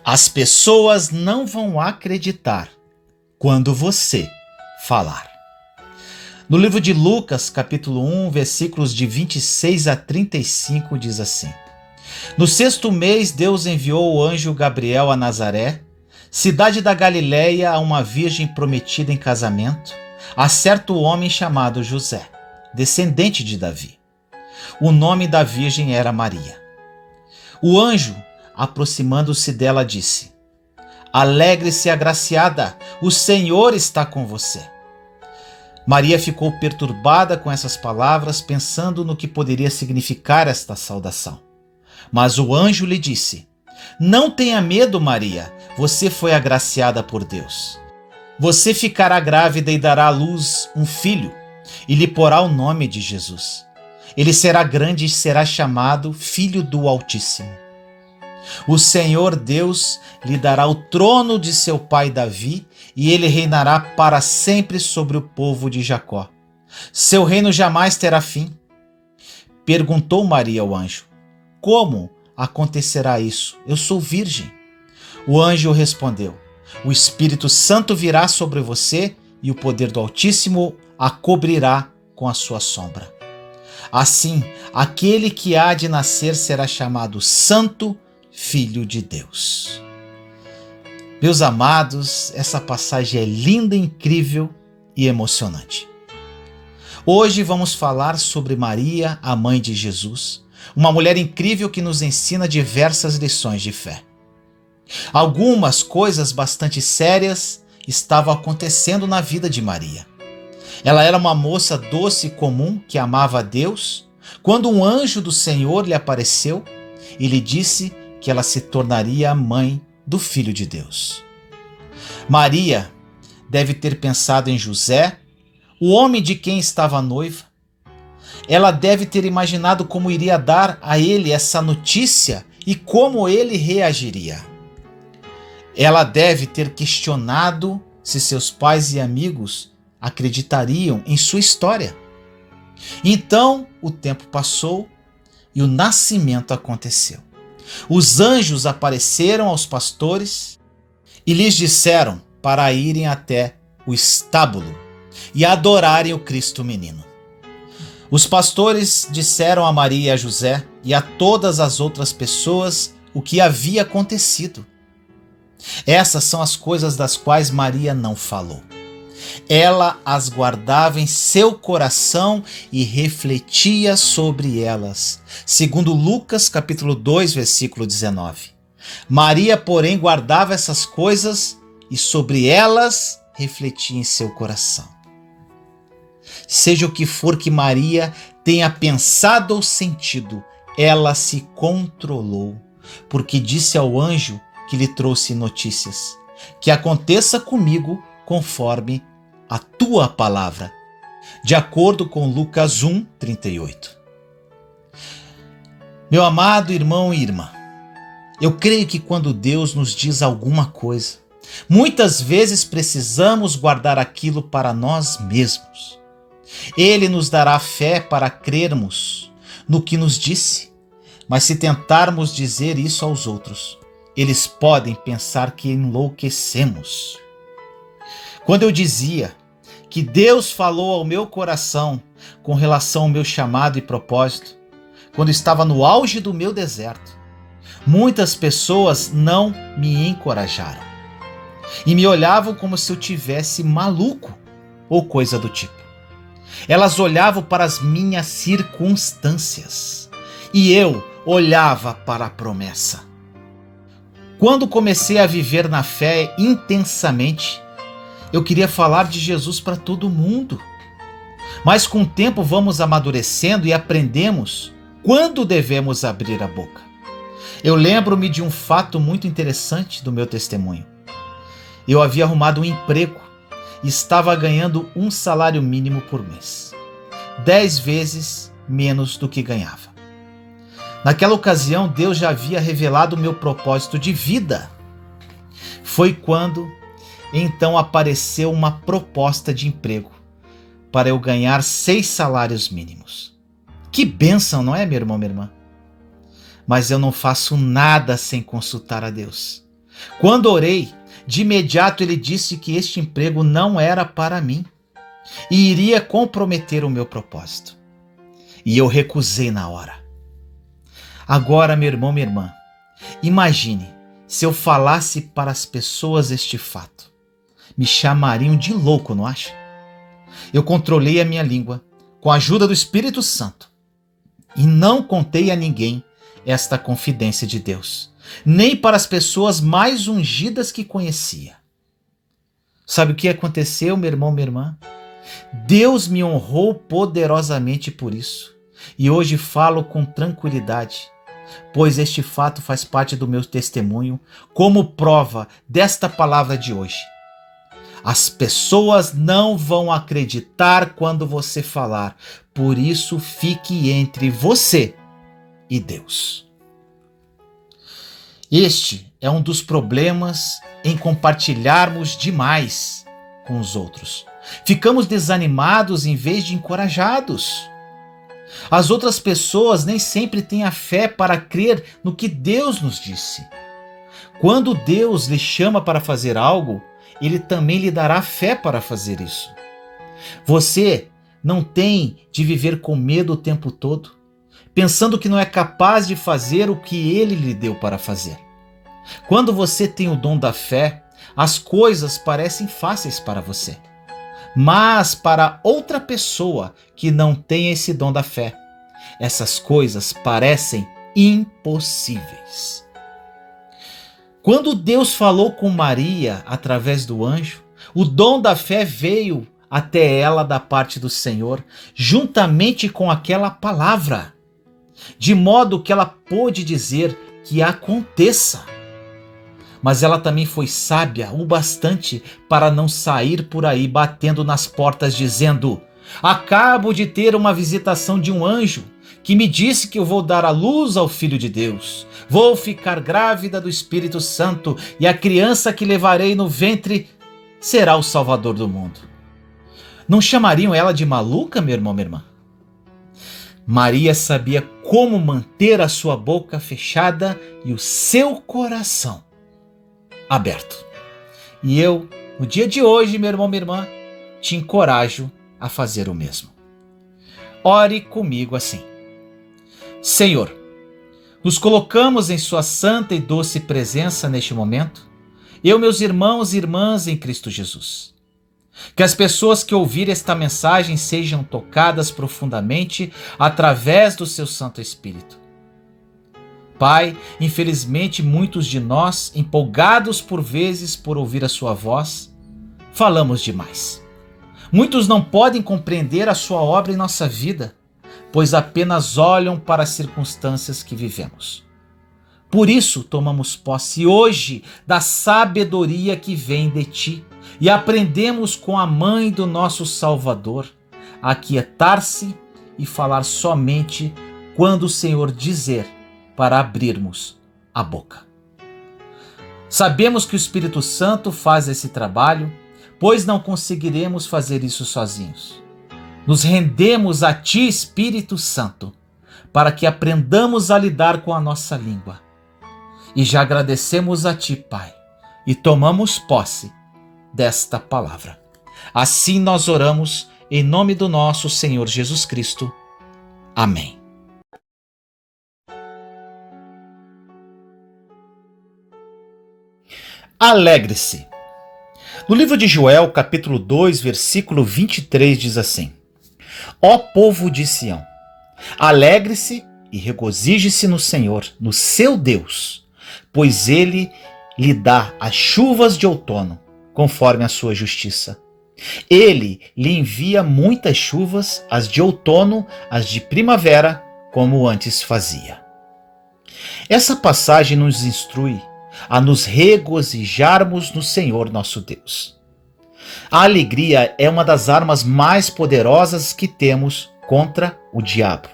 As pessoas não vão acreditar quando você falar. No livro de Lucas, capítulo 1, versículos de 26 a 35, diz assim: No 6º mês, Deus enviou o anjo Gabriel a Nazaré, cidade da Galileia, a uma virgem prometida em casamento, a certo homem chamado José, descendente de Davi. O nome da virgem era Maria. O anjo, aproximando-se dela, disse: Alegre-se, agraciada, o Senhor está com você. Maria ficou perturbada com essas palavras, pensando no que poderia significar esta saudação. Mas o anjo lhe disse: Não tenha medo, Maria, você foi agraciada por Deus. Você ficará grávida e dará à luz um filho, e lhe porá o nome de Jesus. Ele será grande e será chamado Filho do Altíssimo. O Senhor Deus lhe dará o trono de seu pai Davi, e ele reinará para sempre sobre o povo de Jacó. Seu reino jamais terá fim. Perguntou Maria ao anjo: Como acontecerá isso? Eu sou virgem. O anjo respondeu: O Espírito Santo virá sobre você, e o poder do Altíssimo a cobrirá com a sua sombra. Assim, aquele que há de nascer será chamado Santo Filho de Deus. Meus amados, essa passagem é linda, incrível e emocionante. Hoje vamos falar sobre Maria, a mãe de Jesus, uma mulher incrível que nos ensina diversas lições de fé. Algumas coisas bastante sérias estavam acontecendo na vida de Maria. Ela era uma moça doce e comum que amava a Deus, quando um anjo do Senhor lhe apareceu e lhe disse que ela se tornaria a mãe do Filho de Deus. Maria deve ter pensado em José, o homem de quem estava noiva. Ela deve ter imaginado como iria dar a ele essa notícia e como ele reagiria. Ela deve ter questionado se seus pais e amigos acreditariam em sua história. Então o tempo passou e o nascimento aconteceu. Os anjos apareceram aos pastores e lhes disseram para irem até o estábulo e adorarem o Cristo menino. Os pastores disseram a Maria e a José e a todas as outras pessoas o que havia acontecido. Essas são as coisas das quais Maria não falou. Ela as guardava em seu coração e refletia sobre elas. Segundo Lucas, capítulo 2, versículo 19. Maria, porém, guardava essas coisas e sobre elas refletia em seu coração. Seja o que for que Maria tenha pensado ou sentido, ela se controlou, porque disse ao anjo que lhe trouxe notícias: que aconteça comigo conforme a tua palavra, de acordo com Lucas 1, 38. Meu amado irmão e irmã, eu creio que quando Deus nos diz alguma coisa, muitas vezes precisamos guardar aquilo para nós mesmos. Ele nos dará fé para crermos no que nos disse, mas se tentarmos dizer isso aos outros, eles podem pensar que enlouquecemos. Quando eu dizia que Deus falou ao meu coração com relação ao meu chamado e propósito, quando estava no auge do meu deserto, muitas pessoas não me encorajaram e me olhavam como se eu tivesse maluco ou coisa do tipo. Elas olhavam para as minhas circunstâncias e eu olhava para a promessa. Quando comecei a viver na fé intensamente, eu queria falar de Jesus para todo mundo. Mas com o tempo vamos amadurecendo e aprendemos quando devemos abrir a boca. Eu lembro-me de um fato muito interessante do meu testemunho. Eu havia arrumado um emprego e estava ganhando um salário mínimo por mês, 10 vezes menos do que ganhava. Naquela ocasião, Deus já havia revelado o meu propósito de vida. Foi quando então apareceu uma proposta de emprego para eu ganhar 6 salários mínimos. Que bênção, não é, meu irmão, minha irmã? Mas eu não faço nada sem consultar a Deus. Quando orei, de imediato ele disse que este emprego não era para mim e iria comprometer o meu propósito. E eu recusei na hora. Agora, meu irmão, minha irmã, imagine se eu falasse para as pessoas este fato. Me chamariam de louco, não acha? Eu controlei a minha língua com a ajuda do Espírito Santo e não contei a ninguém esta confidência de Deus, nem para as pessoas mais ungidas que conhecia. Sabe o que aconteceu, meu irmão, minha irmã? Deus me honrou poderosamente por isso, e hoje falo com tranquilidade, pois este fato faz parte do meu testemunho como prova desta palavra de hoje. As pessoas não vão acreditar quando você falar, por isso fique entre você e Deus. Este é um dos problemas em compartilharmos demais com os outros. Ficamos desanimados em vez de encorajados. As outras pessoas nem sempre têm a fé para crer no que Deus nos disse. Quando Deus lhe chama para fazer algo, Ele também lhe dará fé para fazer isso. Você não tem de viver com medo o tempo todo, pensando que não é capaz de fazer o que Ele lhe deu para fazer. Quando você tem o dom da fé, as coisas parecem fáceis para você. Mas para outra pessoa que não tem esse dom da fé, essas coisas parecem impossíveis. Quando Deus falou com Maria através do anjo, o dom da fé veio até ela da parte do Senhor, juntamente com aquela palavra, de modo que ela pôde dizer que aconteça. Mas ela também foi sábia o bastante para não sair por aí batendo nas portas dizendo: acabo de ter uma visitação de um anjo que me disse que eu vou dar à luz ao Filho de Deus. Vou ficar grávida do Espírito Santo e a criança que levarei no ventre será o Salvador do mundo. Não chamariam ela de maluca, meu irmão, minha irmã? Maria sabia como manter a sua boca fechada e o seu coração aberto. E eu, no dia de hoje, meu irmão, minha irmã, te encorajo a fazer o mesmo. Ore comigo assim: Senhor, nos colocamos em sua santa e doce presença neste momento, eu, meus irmãos e irmãs em Cristo Jesus. Que as pessoas que ouvirem esta mensagem sejam tocadas profundamente através do seu Santo Espírito. Pai, infelizmente muitos de nós, empolgados por vezes por ouvir a sua voz, falamos demais. Muitos não podem compreender a sua obra em nossa vida, pois apenas olham para as circunstâncias que vivemos. Por isso tomamos posse hoje da sabedoria que vem de ti e aprendemos com a mãe do nosso Salvador a aquietar-se e falar somente quando o Senhor dizer para abrirmos a boca. Sabemos que o Espírito Santo faz esse trabalho, pois não conseguiremos fazer isso sozinhos. Nos rendemos a Ti, Espírito Santo, para que aprendamos a lidar com a nossa língua. E já agradecemos a Ti, Pai, e tomamos posse desta palavra. Assim nós oramos em nome do nosso Senhor Jesus Cristo. Amém. Alegre-se. No livro de Joel, capítulo 2, versículo 23, diz assim: Ó povo de Sião, alegre-se e regozije-se no Senhor, no seu Deus, pois ele lhe dá as chuvas de outono, conforme a sua justiça. Ele lhe envia muitas chuvas, as de outono, as de primavera, como antes fazia. Essa passagem nos instrui a nos regozijarmos no Senhor nosso Deus. A alegria é uma das armas mais poderosas que temos contra o diabo.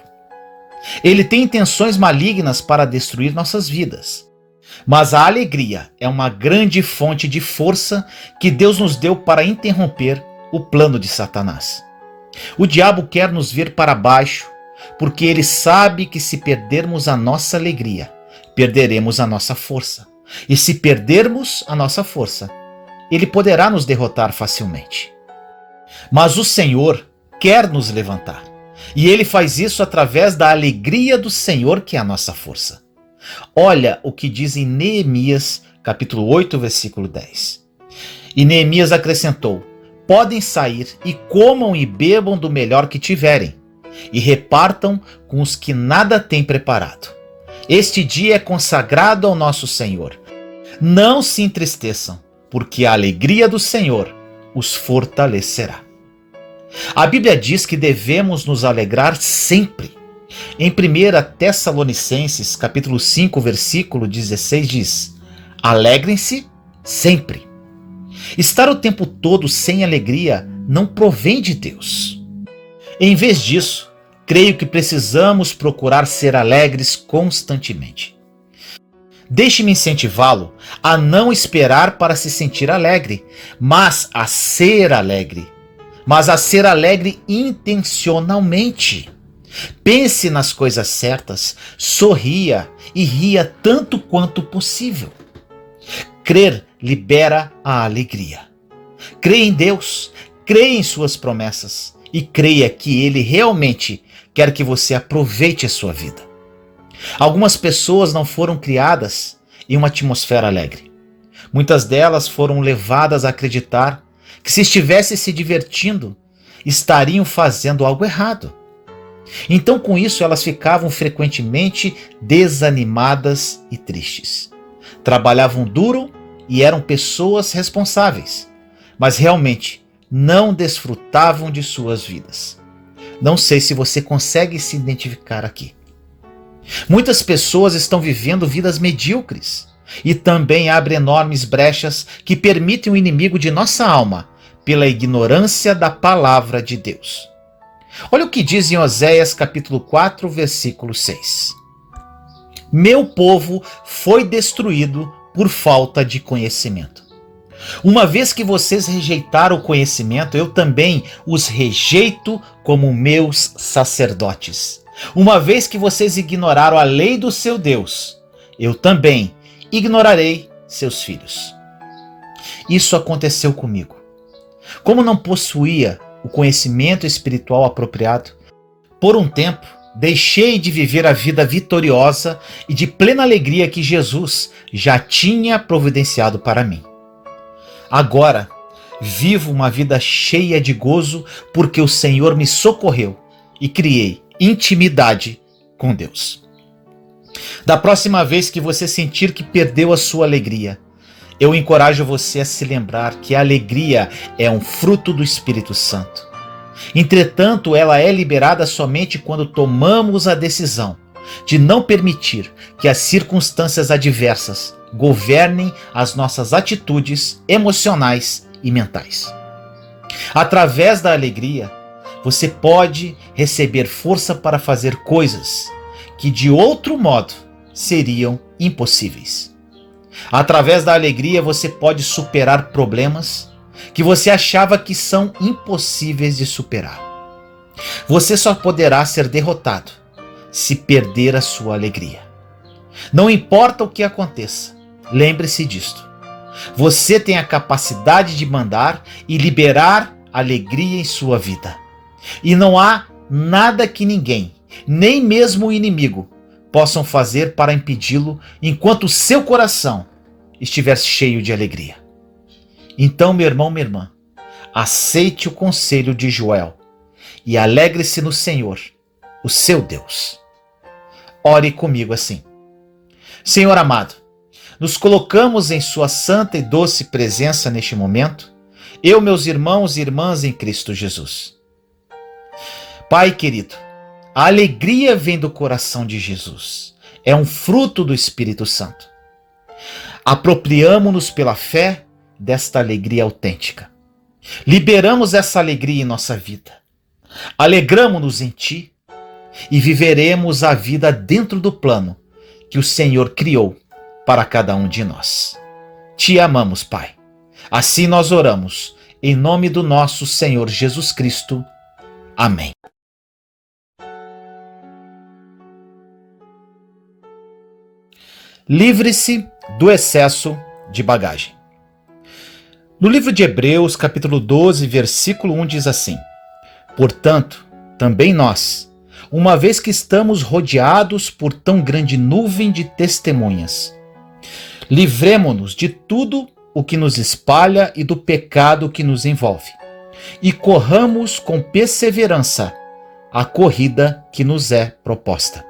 Ele tem intenções malignas para destruir nossas vidas. Mas a alegria é uma grande fonte de força que Deus nos deu para interromper o plano de Satanás. O diabo quer nos ver para baixo, porque ele sabe que se perdermos a nossa alegria, perderemos a nossa força. E se perdermos a nossa força, ele poderá nos derrotar facilmente. Mas o Senhor quer nos levantar. E ele faz isso através da alegria do Senhor, que é a nossa força. Olha o que diz em Neemias, capítulo 8, versículo 10. E Neemias acrescentou: podem sair e comam e bebam do melhor que tiverem, e repartam com os que nada têm preparado. Este dia é consagrado ao nosso Senhor. Não se entristeçam, porque a alegria do Senhor os fortalecerá. A Bíblia diz que devemos nos alegrar sempre. Em 1 Tessalonicenses, capítulo 5, versículo 16 diz: alegrem-se sempre. Estar o tempo todo sem alegria não provém de Deus. Em vez disso, creio que precisamos procurar ser alegres constantemente. Deixe-me incentivá-lo a não esperar para se sentir alegre, mas a ser alegre. Mas a ser alegre intencionalmente. Pense nas coisas certas, sorria e ria tanto quanto possível. Crer libera a alegria. Creia em Deus, creia em suas promessas e creia que Ele realmente quer que você aproveite a sua vida. Algumas pessoas não foram criadas em uma atmosfera alegre. Muitas delas foram levadas a acreditar que se estivessem se divertindo, estariam fazendo algo errado. Então, com isso, elas ficavam frequentemente desanimadas e tristes. Trabalhavam duro e eram pessoas responsáveis, mas realmente não desfrutavam de suas vidas. Não sei se você consegue se identificar aqui. Muitas pessoas estão vivendo vidas medíocres e também abrem enormes brechas que permitem o inimigo de nossa alma pela ignorância da palavra de Deus. Olha o que diz em Oséias capítulo 4, versículo 6. Meu povo foi destruído por falta de conhecimento. Uma vez que vocês rejeitaram o conhecimento, eu também os rejeito como meus sacerdotes. Uma vez que vocês ignoraram a lei do seu Deus, eu também ignorarei seus filhos. Isso aconteceu comigo. Como não possuía o conhecimento espiritual apropriado, por um tempo deixei de viver a vida vitoriosa e de plena alegria que Jesus já tinha providenciado para mim. Agora, vivo uma vida cheia de gozo porque o Senhor me socorreu e criei intimidade com Deus. Da próxima vez que você sentir que perdeu a sua alegria, eu encorajo você a se lembrar que a alegria é um fruto do Espírito Santo. Entretanto, ela é liberada somente quando tomamos a decisão de não permitir que as circunstâncias adversas governem as nossas atitudes emocionais e mentais. Através da alegria, você pode receber força para fazer coisas que de outro modo seriam impossíveis. Através da alegria, você pode superar problemas que você achava que são impossíveis de superar. Você só poderá ser derrotado se perder a sua alegria. Não importa o que aconteça, lembre-se disto. Você tem a capacidade de mandar e liberar alegria em sua vida. E não há nada que ninguém, nem mesmo o inimigo, possam fazer para impedi-lo enquanto o seu coração estiver cheio de alegria. Então, meu irmão, minha irmã, aceite o conselho de Joel e alegre-se no Senhor, o seu Deus. Ore comigo assim. Senhor amado, nos colocamos em sua santa e doce presença neste momento, eu, meus irmãos e irmãs em Cristo Jesus. Pai querido, a alegria vem do coração de Jesus. É um fruto do Espírito Santo. Apropriamo-nos pela fé desta alegria autêntica. Liberamos essa alegria em nossa vida. Alegramo-nos em Ti e viveremos a vida dentro do plano que o Senhor criou para cada um de nós. Te amamos, Pai. Assim nós oramos, em nome do nosso Senhor Jesus Cristo. Amém. Livre-se do excesso de bagagem. No livro de Hebreus, capítulo 12, versículo 1 diz assim: Portanto, também nós, uma vez que estamos rodeados por tão grande nuvem de testemunhas, livremo-nos de tudo o que nos espalha e do pecado que nos envolve, e corramos com perseverança a corrida que nos é proposta.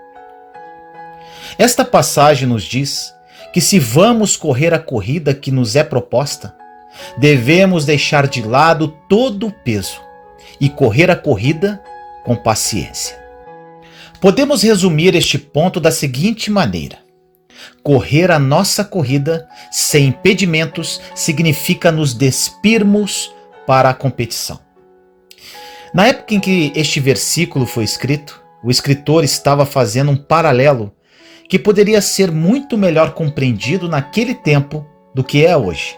Esta passagem nos diz que se vamos correr a corrida que nos é proposta, devemos deixar de lado todo o peso e correr a corrida com paciência. Podemos resumir este ponto da seguinte maneira: correr a nossa corrida sem impedimentos significa nos despirmos para a competição. Na época em que este versículo foi escrito, o escritor estava fazendo um paralelo que poderia ser muito melhor compreendido naquele tempo do que é hoje.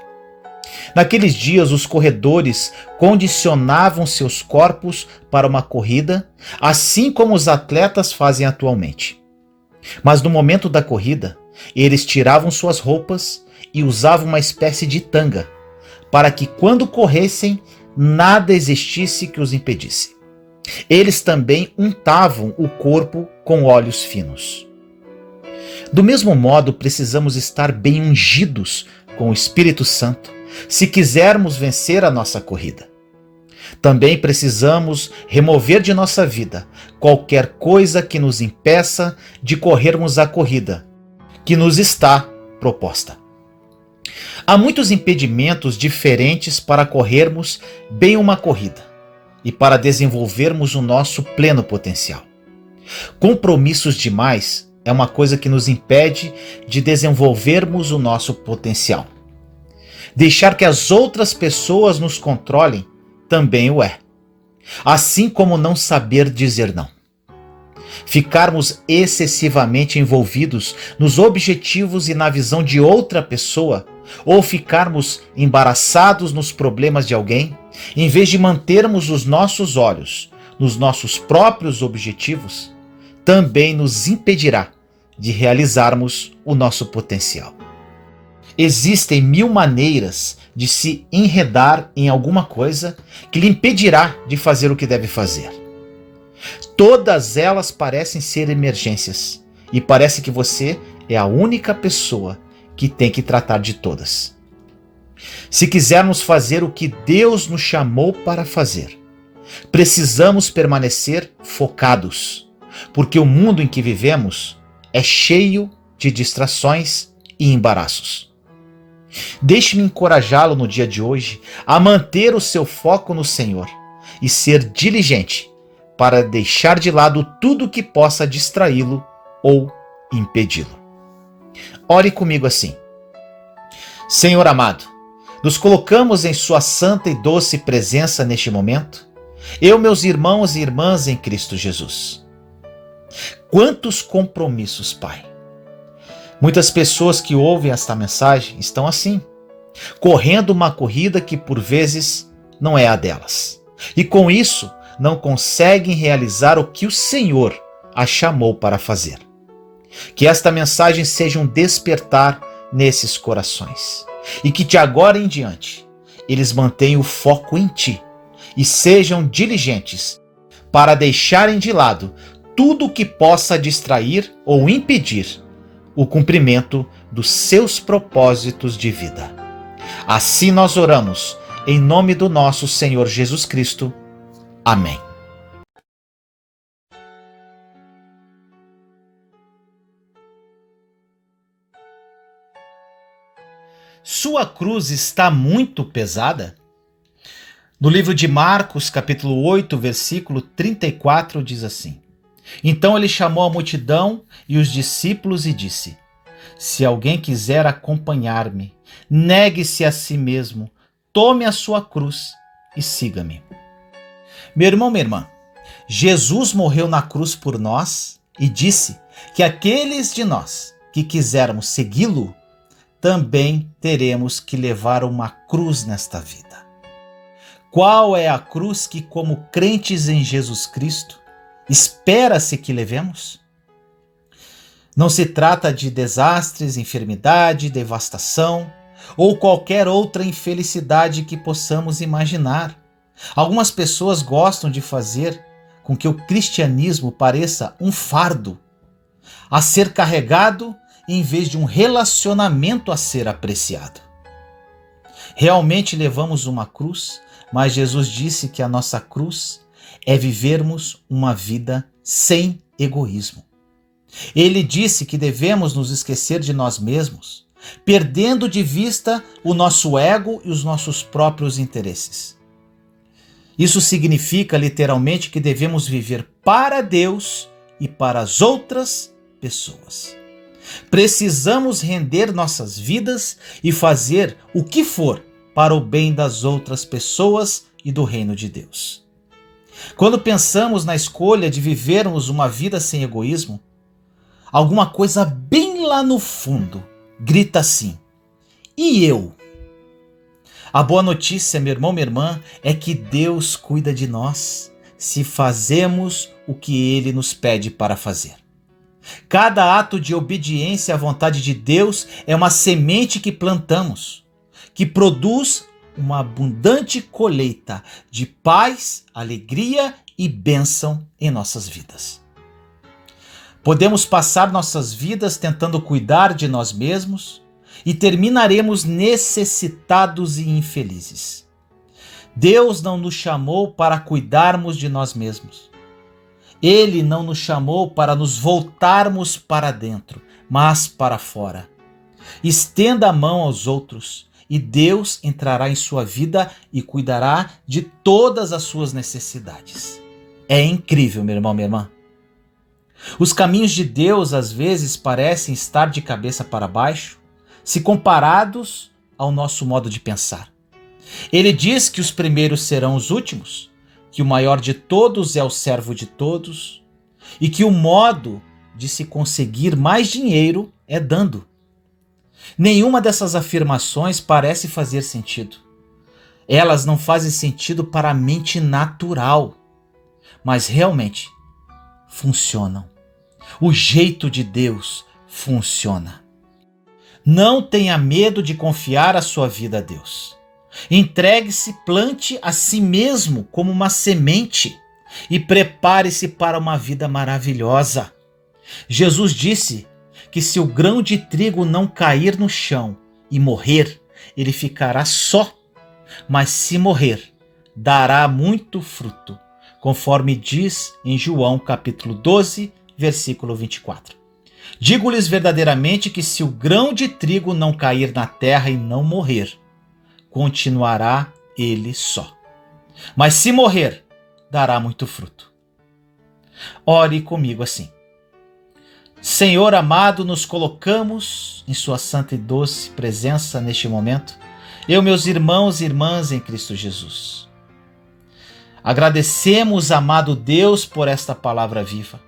Naqueles dias, os corredores condicionavam seus corpos para uma corrida, assim como os atletas fazem atualmente. Mas no momento da corrida, eles tiravam suas roupas e usavam uma espécie de tanga, para que quando corressem, nada existisse que os impedisse. Eles também untavam o corpo com óleos finos. Do mesmo modo, precisamos estar bem ungidos com o Espírito Santo se quisermos vencer a nossa corrida. Também precisamos remover de nossa vida qualquer coisa que nos impeça de corrermos a corrida que nos está proposta. Há muitos impedimentos diferentes para corrermos bem uma corrida e para desenvolvermos o nosso pleno potencial. Compromissos demais é uma coisa que nos impede de desenvolvermos o nosso potencial. Deixar que as outras pessoas nos controlem também o é. Assim como não saber dizer não. Ficarmos excessivamente envolvidos nos objetivos e na visão de outra pessoa, ou ficarmos embaraçados nos problemas de alguém, em vez de mantermos os nossos olhos nos nossos próprios objetivos, também nos impedirá de realizarmos o nosso potencial. Existem 1000 maneiras de se enredar em alguma coisa que lhe impedirá de fazer o que deve fazer. Todas elas parecem ser emergências e parece que você é a única pessoa que tem que tratar de todas. Se quisermos fazer o que Deus nos chamou para fazer, precisamos permanecer focados, porque o mundo em que vivemos é cheio de distrações e embaraços. Deixe-me encorajá-lo no dia de hoje a manter o seu foco no Senhor e ser diligente para deixar de lado tudo que possa distraí-lo ou impedi-lo. Ore comigo assim: Senhor amado, nos colocamos em sua santa e doce presença neste momento, eu, meus irmãos e irmãs em Cristo Jesus. Quantos compromissos, Pai! Muitas pessoas que ouvem esta mensagem estão assim, correndo uma corrida que por vezes não é a delas. E com isso, não conseguem realizar o que o Senhor a chamou para fazer. Que esta mensagem seja um despertar nesses corações. E que de agora em diante, eles mantenham o foco em Ti e sejam diligentes para deixarem de lado tudo que possa distrair ou impedir o cumprimento dos seus propósitos de vida. Assim nós oramos, em nome do nosso Senhor Jesus Cristo. Amém. Sua cruz está muito pesada? No livro de Marcos, capítulo 8, versículo 34, diz assim: Então ele chamou a multidão e os discípulos e disse: Se alguém quiser acompanhar-me, negue-se a si mesmo, tome a sua cruz e siga-me. Meu irmão, minha irmã, Jesus morreu na cruz por nós e disse que aqueles de nós que quisermos segui-lo, também teremos que levar uma cruz nesta vida. Qual é a cruz que, como crentes em Jesus Cristo, espera-se que levemos? Não se trata de desastres, enfermidade, devastação ou qualquer outra infelicidade que possamos imaginar. Algumas pessoas gostam de fazer com que o cristianismo pareça um fardo a ser carregado em vez de um relacionamento a ser apreciado. Realmente levamos uma cruz, mas Jesus disse que a nossa cruz é vivermos uma vida sem egoísmo. Ele disse que devemos nos esquecer de nós mesmos, perdendo de vista o nosso ego e os nossos próprios interesses. Isso significa literalmente que devemos viver para Deus e para as outras pessoas. Precisamos render nossas vidas e fazer o que for para o bem das outras pessoas e do reino de Deus. Quando pensamos na escolha de vivermos uma vida sem egoísmo, alguma coisa bem lá no fundo grita assim: e eu? A boa notícia, meu irmão, minha irmã, é que Deus cuida de nós se fazemos o que Ele nos pede para fazer. Cada ato de obediência à vontade de Deus é uma semente que plantamos, que produz uma abundante colheita de paz, alegria e bênção em nossas vidas. Podemos passar nossas vidas tentando cuidar de nós mesmos e terminaremos necessitados e infelizes. Deus não nos chamou para cuidarmos de nós mesmos. Ele não nos chamou para nos voltarmos para dentro, mas para fora. Estenda a mão aos outros e Deus entrará em sua vida e cuidará de todas as suas necessidades. É incrível, meu irmão, minha irmã. Os caminhos de Deus às vezes parecem estar de cabeça para baixo, se comparados ao nosso modo de pensar. Ele diz que os primeiros serão os últimos, que o maior de todos é o servo de todos e que o modo de se conseguir mais dinheiro é dando. Nenhuma dessas afirmações parece fazer sentido. Elas não fazem sentido para a mente natural, mas realmente funcionam. O jeito de Deus funciona. Não tenha medo de confiar a sua vida a Deus. Entregue-se, plante a si mesmo como uma semente e prepare-se para uma vida maravilhosa. Jesus disse que se o grão de trigo não cair no chão e morrer, ele ficará só, mas se morrer, dará muito fruto, conforme diz em João capítulo 12, versículo 24. Digo-lhes verdadeiramente que se o grão de trigo não cair na terra e não morrer, continuará ele só. Mas se morrer, dará muito fruto. Ore comigo assim. Senhor amado, nos colocamos em sua santa e doce presença neste momento, eu, meus irmãos e irmãs em Cristo Jesus. Agradecemos, amado Deus, por esta palavra viva.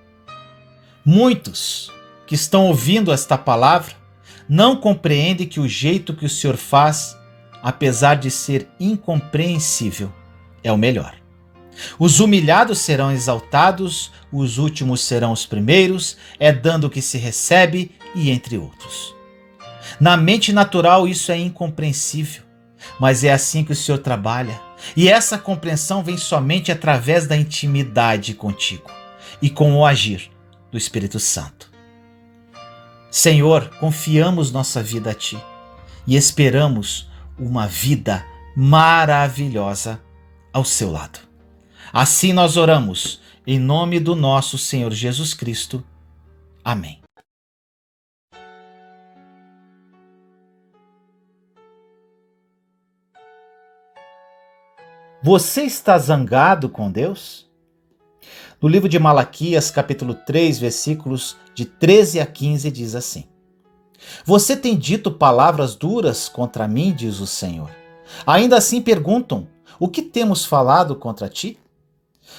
Muitos que estão ouvindo esta palavra não compreendem que o jeito que o Senhor faz, apesar de ser incompreensível, é o melhor. Os humilhados serão exaltados, os últimos serão os primeiros, é dando que se recebe, e entre outros. Na mente natural isso é incompreensível, mas é assim que o Senhor trabalha, e essa compreensão vem somente através da intimidade contigo e com o agir do Espírito Santo. Senhor, confiamos nossa vida a Ti e esperamos uma vida maravilhosa ao seu lado. Assim nós oramos, em nome do nosso Senhor Jesus Cristo. Amém. Você está zangado com Deus? No livro de Malaquias, capítulo 3, versículos de 13 a 15, diz assim: Você tem dito palavras duras contra mim, diz o Senhor. Ainda assim perguntam, o que temos falado contra ti?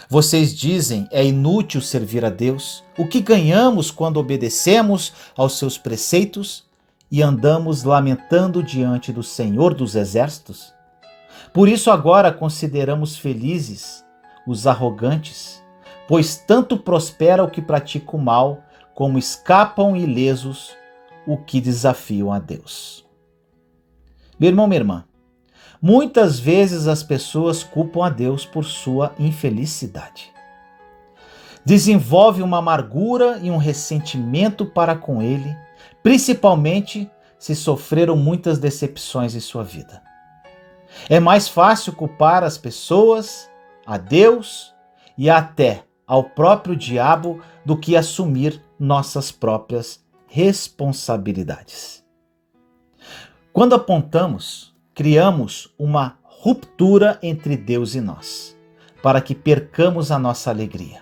Vocês dizem, é inútil servir a Deus. O que ganhamos quando obedecemos aos seus preceitos e andamos lamentando diante do Senhor dos Exércitos? Por isso agora consideramos felizes os arrogantes, pois tanto prospera o que pratica o mal, como escapam ilesos o que desafiam a Deus. Meu irmão, minha irmã, muitas vezes as pessoas culpam a Deus por sua infelicidade. Desenvolve uma amargura e um ressentimento para com Ele, principalmente se sofreram muitas decepções em sua vida. É mais fácil culpar as pessoas, a Deus e até ao próprio diabo do que assumir nossas próprias responsabilidades. Quando apontamos, criamos uma ruptura entre Deus e nós, para que percamos a nossa alegria.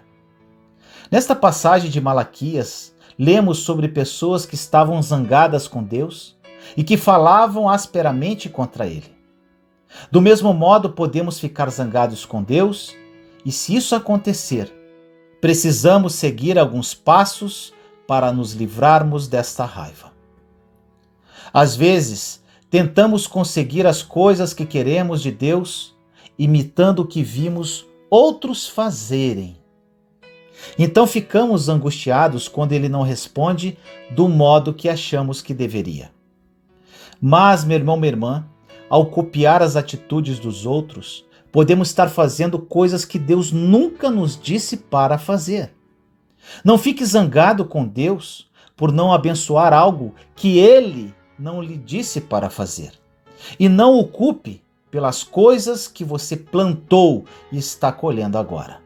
Nesta passagem de Malaquias, lemos sobre pessoas que estavam zangadas com Deus e que falavam asperamente contra Ele. Do mesmo modo, podemos ficar zangados com Deus e, se isso acontecer, precisamos seguir alguns passos para nos livrarmos desta raiva. Às vezes, tentamos conseguir as coisas que queremos de Deus, imitando o que vimos outros fazerem. Então ficamos angustiados quando Ele não responde do modo que achamos que deveria. Mas, meu irmão, minha irmã, ao copiar as atitudes dos outros, podemos estar fazendo coisas que Deus nunca nos disse para fazer. Não fique zangado com Deus por não abençoar algo que Ele não lhe disse para fazer. E não o culpe pelas coisas que você plantou e está colhendo agora.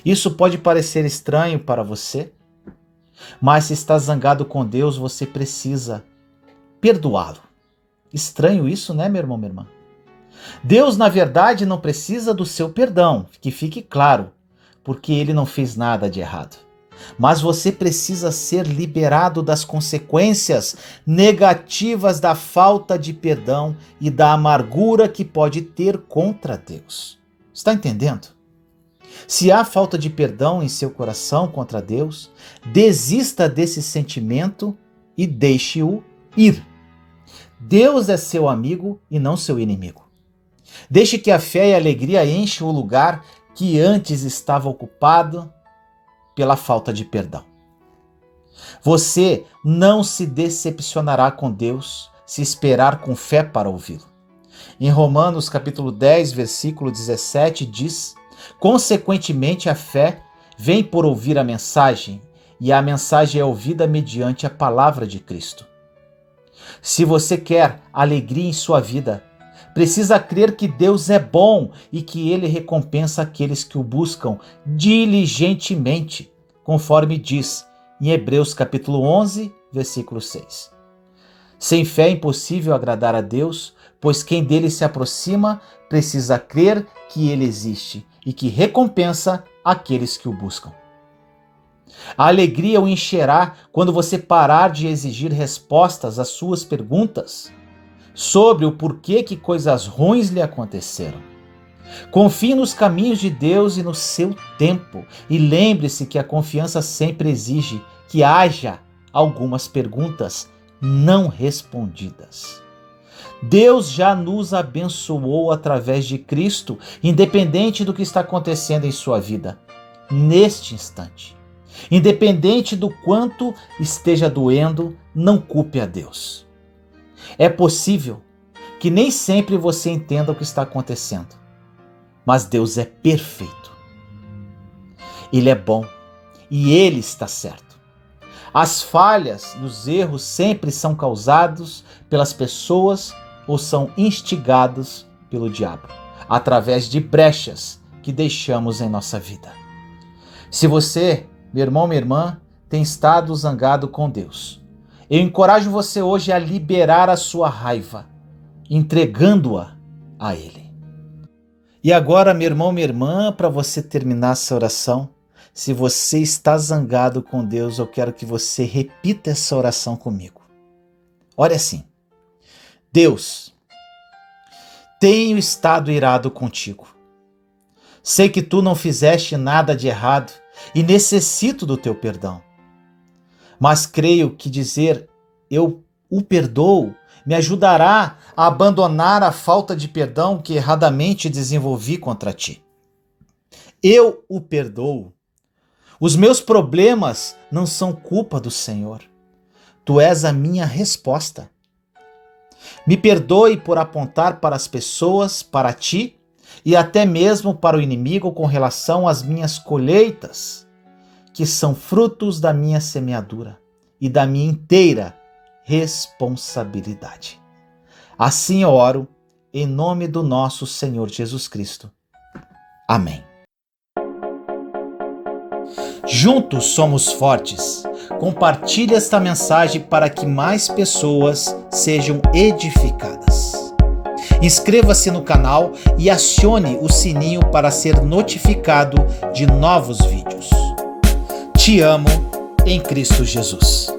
Isso pode parecer estranho para você, mas se está zangado com Deus, você precisa perdoá-lo. Estranho isso, né, meu irmão, minha irmã? Deus, na verdade, não precisa do seu perdão, que fique claro, porque Ele não fez nada de errado. Mas você precisa ser liberado das consequências negativas da falta de perdão e da amargura que pode ter contra Deus. Está entendendo? Se há falta de perdão em seu coração contra Deus, desista desse sentimento e deixe-o ir. Deus é seu amigo e não seu inimigo. Deixe que a fé e a alegria enchem o lugar que antes estava ocupado pela falta de perdão. Você não se decepcionará com Deus se esperar com fé para ouvi-lo. Em Romanos capítulo 10, versículo 17 diz: consequentemente a fé vem por ouvir a mensagem, e a mensagem é ouvida mediante a palavra de Cristo. Se você quer alegria em sua vida, precisa crer que Deus é bom e que Ele recompensa aqueles que o buscam diligentemente, conforme diz em Hebreus capítulo 11, versículo 6. Sem fé é impossível agradar a Deus, pois quem dele se aproxima precisa crer que Ele existe e que recompensa aqueles que o buscam. A alegria o encherá quando você parar de exigir respostas às suas perguntas sobre o porquê que coisas ruins lhe aconteceram. Confie nos caminhos de Deus e no seu tempo, e lembre-se que a confiança sempre exige que haja algumas perguntas não respondidas. Deus já nos abençoou através de Cristo, independente do que está acontecendo em sua vida, neste instante. Independente do quanto esteja doendo, não culpe a Deus. É possível que nem sempre você entenda o que está acontecendo, mas Deus é perfeito. Ele é bom e Ele está certo. As falhas e os erros sempre são causados pelas pessoas ou são instigados pelo diabo, através de brechas que deixamos em nossa vida. Se você, meu irmão, minha irmã, tem estado zangado com Deus, eu encorajo você hoje a liberar a sua raiva, entregando-a a Ele. E agora, meu irmão, minha irmã, para você terminar essa oração, se você está zangado com Deus, eu quero que você repita essa oração comigo. Ore assim: Deus, tenho estado irado contigo. Sei que tu não fizeste nada de errado e necessito do teu perdão. Mas creio que dizer eu o perdoo me ajudará a abandonar a falta de perdão que erradamente desenvolvi contra ti. Eu o perdoo. Os meus problemas não são culpa do Senhor. Tu és a minha resposta. Me perdoe por apontar para as pessoas, para ti e até mesmo para o inimigo com relação às minhas colheitas, que são frutos da minha semeadura e da minha inteira responsabilidade. Assim eu oro, em nome do nosso Senhor Jesus Cristo. Amém. Juntos somos fortes. Compartilhe esta mensagem para que mais pessoas sejam edificadas. Inscreva-se no canal e acione o sininho para ser notificado de novos vídeos. Te amo em Cristo Jesus.